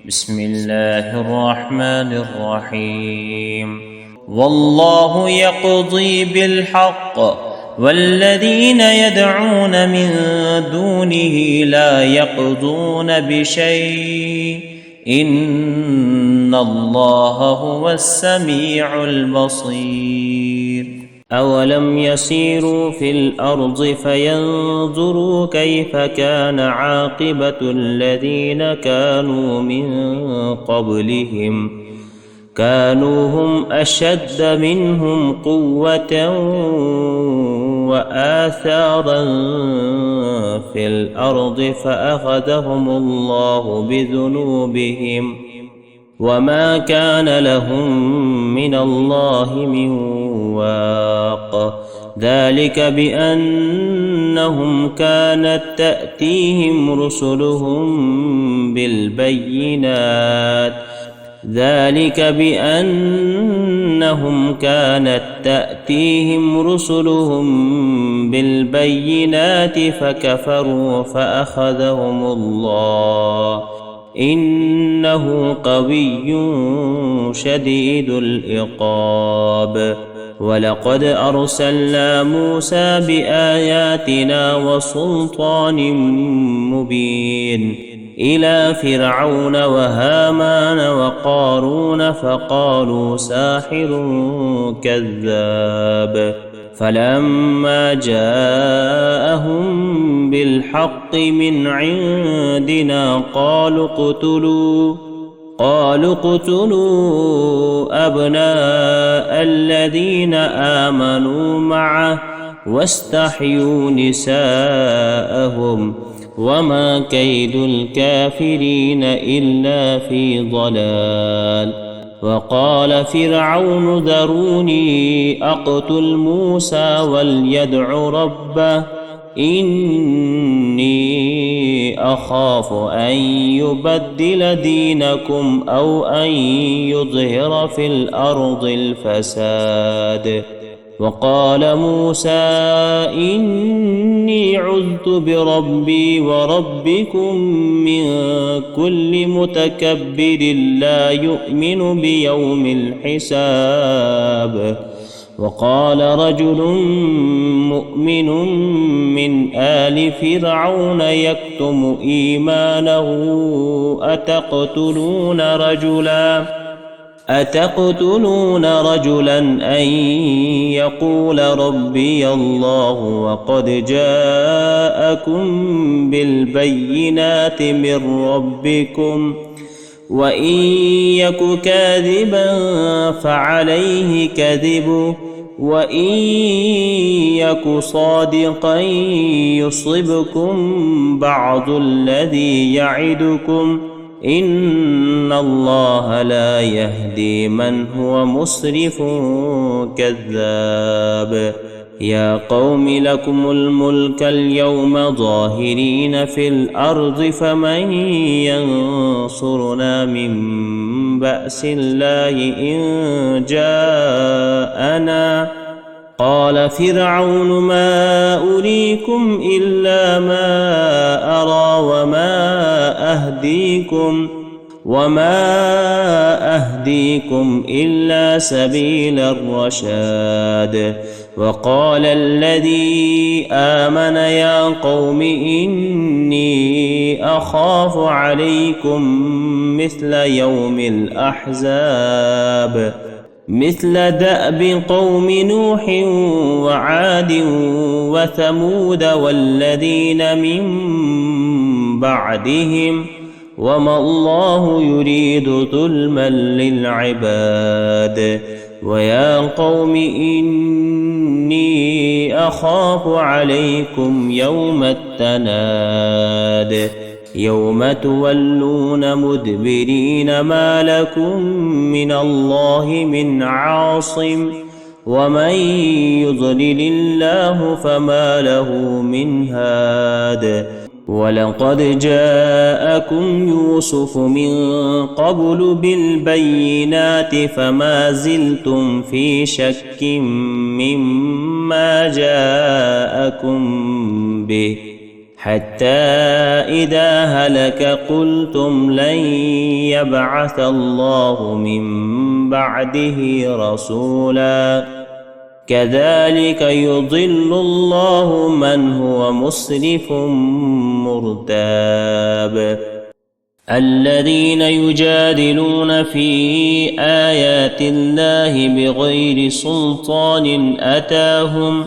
بسم الله الرحمن الرحيم. والله يقضي بالحق والذين يدعون من دونه لا يقضون بشيء إن الله هو السميع البصير. أولم يسيروا في الأرض فينظروا كيف كان عاقبة الذين كانوا من قبلهم كانوا هم أشد منهم قوة وآثارا في الأرض فأخذهم الله بذنوبهم وما كان لهم من الله من واق. ذلك بأنهم كانت تأتيهم رسلهم بالبينات فكفروا فأخذهم الله إنه قوي شديد العقاب. ولقد أرسلنا موسى بآياتنا وسلطان مبين إلى فرعون وهامان وقارون فقالوا ساحر كذاب. فلما جاءهم بالحق من عندنا قالوا اقتلوا أبناء الذين آمنوا معه واستحيوا نساءهم وما كيد الكافرين إلا في ضلال. وقال فرعون ذروني أقتل موسى وليدع ربه إني أخاف أن يبدل دينكم أو أن يظهر في الأرض الفساد. وقال موسى إني عذت بربي وربكم من كل متكبر لا يؤمن بيوم الحساب. وقال رجل مؤمن من آل فرعون يكتم إيمانه أتقتلون رجلا أن يقول ربي الله وقد جاءكم بالبينات من ربكم وإن يك كاذبا فعليه كذبه وإن يك صادقا يصبكم بعض الذي يعدكم إن الله لا يهدي من هو مسرف كذاب. يا قوم لكم الملك اليوم ظاهرين في الأرض فمن ينصرنا من بأس الله إن جاءنا. قال فرعون ما أريكم إلا ما أرى وما أهديكم إلا سبيل الرشاد. وقال الذي آمن يا قوم إني أخاف عليكم مثل يوم الأحزاب مثل دأب قوم نوح وعاد وثمود والذين من بعدهم وما الله يريد ظلما للعباد. ويا قوم إني أخاف عليكم يوم التناد يوم تولون مدبرين ما لكم من الله من عاصم ومن يضلل الله فما له من هاد. ولقد جاءكم يوسف من قبل بالبينات فما زلتم في شك مما جاءكم به حتى إذا هلك قلتم لن يبعث الله من بعده رسولا كذلك يضل الله من هو مسرف مرتاب الذين يجادلون في آيات الله بغير سلطان أتاهم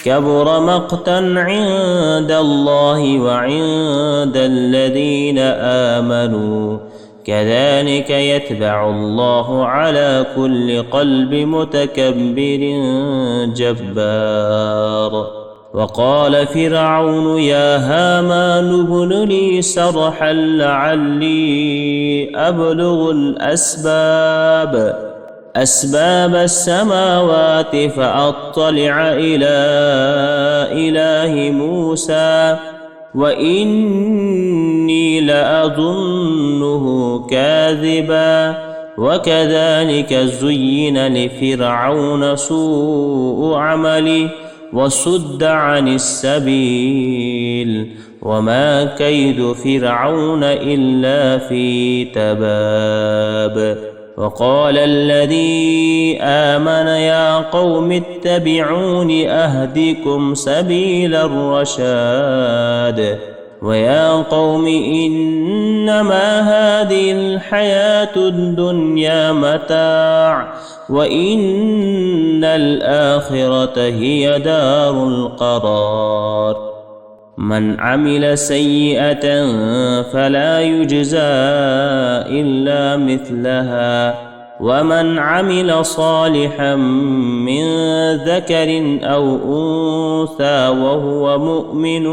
كبر مقتا عند الله وعند الذين آمنوا كذلك يتبع الله على كل قلب متكبر جبار وقال فرعون يا هامان ابن لي صرحا لعلي أبلغ أسباب السماوات فأطلع إلى إله موسى وإني لأظنه كاذبا وكذلك زين لفرعون سوء عمله وصد عن السبيل وما كيد فرعون إلا في تباب وقال الذي آمن يا قوم اتبعون أهدكم سبيل الرشاد ويا قوم إنما هذه الحياة الدنيا متاع وإن الآخرة هي دار القرار من عمل سيئة فلا يجزى إلا مثلها ومن عمل صالحا من ذكر أو أنثى وهو مؤمن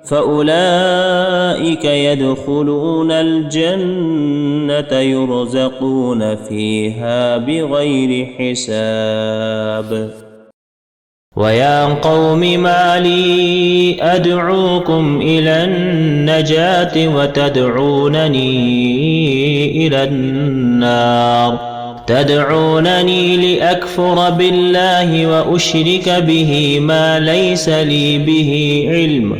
فأولئك يدخلون الجنة يرزقون فيها بغير حساب ويا قوم ما لي أدعوكم إلى النجاة وتدعونني إلى النار تدعونني لأكفر بالله وأشرك به ما ليس لي به علم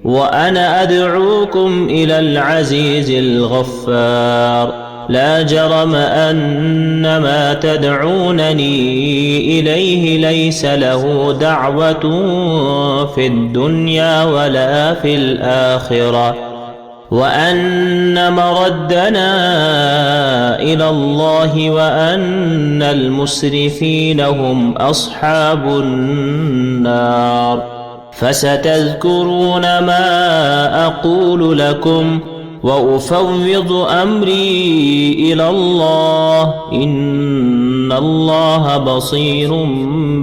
وأنا أدعوكم إلى العزيز الغفار لا جرم أن ما تدعونني إليه ليس له دعوة في الدنيا ولا في الآخرة وأن مردنا إلى الله وأن المسرفين هم أصحاب النار فستذكرون ما أقول لكم وأفوض أمري إلى الله إن الله بصير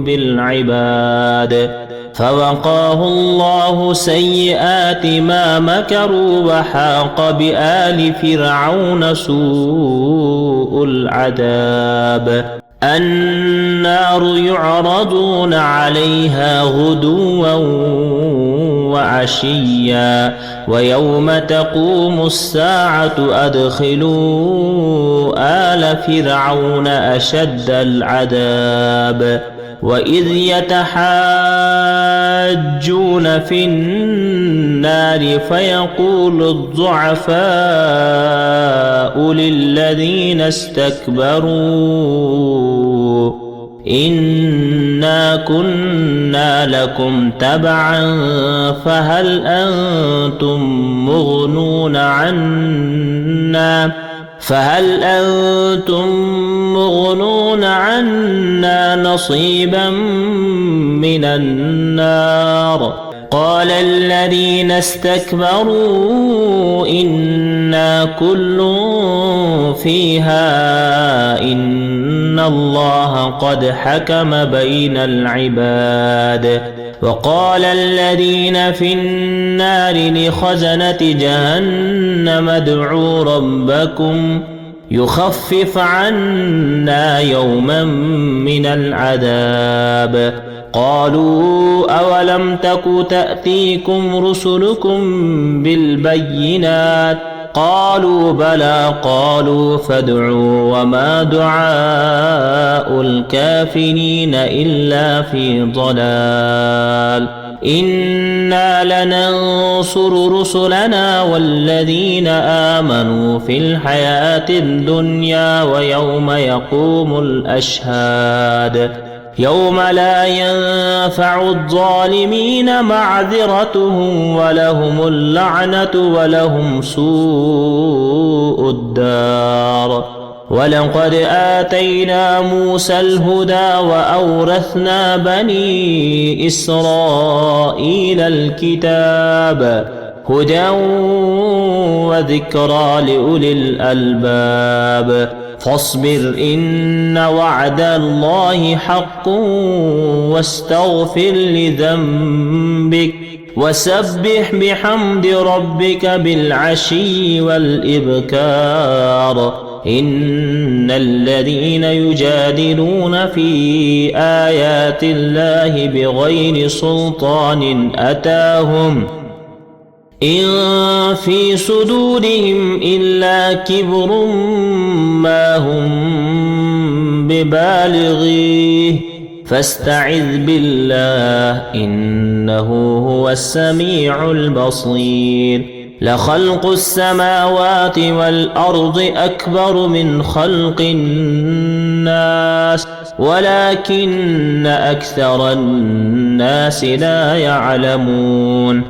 بالعباد فوقاه الله سيئات ما مكروا وحاق بآل فرعون سوء العذاب النار يعرضون عليها غدوا وعشيا ويوم تقوم الساعة أدخلوا آل فرعون أشد العذاب وإذ يتحاجون في النار فيقول الضعفاء للذين استكبروا إنا كنا لكم تبعا فهل أنتم مغنون عنا نصيبا من النار قال الذين استكبروا إنا كل فيها إن الله قد حكم بين العباد وقال الذين في النار لخزنة جهنم ادعوا ربكم يخفف عنا يوما من العذاب قالوا أولم تك تأتيكم رسلكم بالبينات قالوا بلى قالوا فادعوا وما دعاء الكافرين إلا في ضلال إنا لننصر رسلنا والذين آمنوا في الحياة الدنيا ويوم يقوم الأشهاد يوم لا ينفع الظالمين معذرتهم ولهم اللعنة ولهم سوء الدار. ولقد آتينا موسى الهدى وأورثنا بني إسرائيل الكتاب هدى وذكرى لأولي الألباب. فاصبر إن وعد الله حق واستغفر لذنبك وسبح بحمد ربك بالعشي والإبكار. إن الذين يجادلون في آيات الله بغير سلطان أتاهم إن في صدورهم إلا كبر ما هم ببالغيه فاستعذ بالله إنه هو السميع البصير. لخلق السماوات والأرض أكبر من خلق الناس ولكن أكثر الناس لا يعلمون.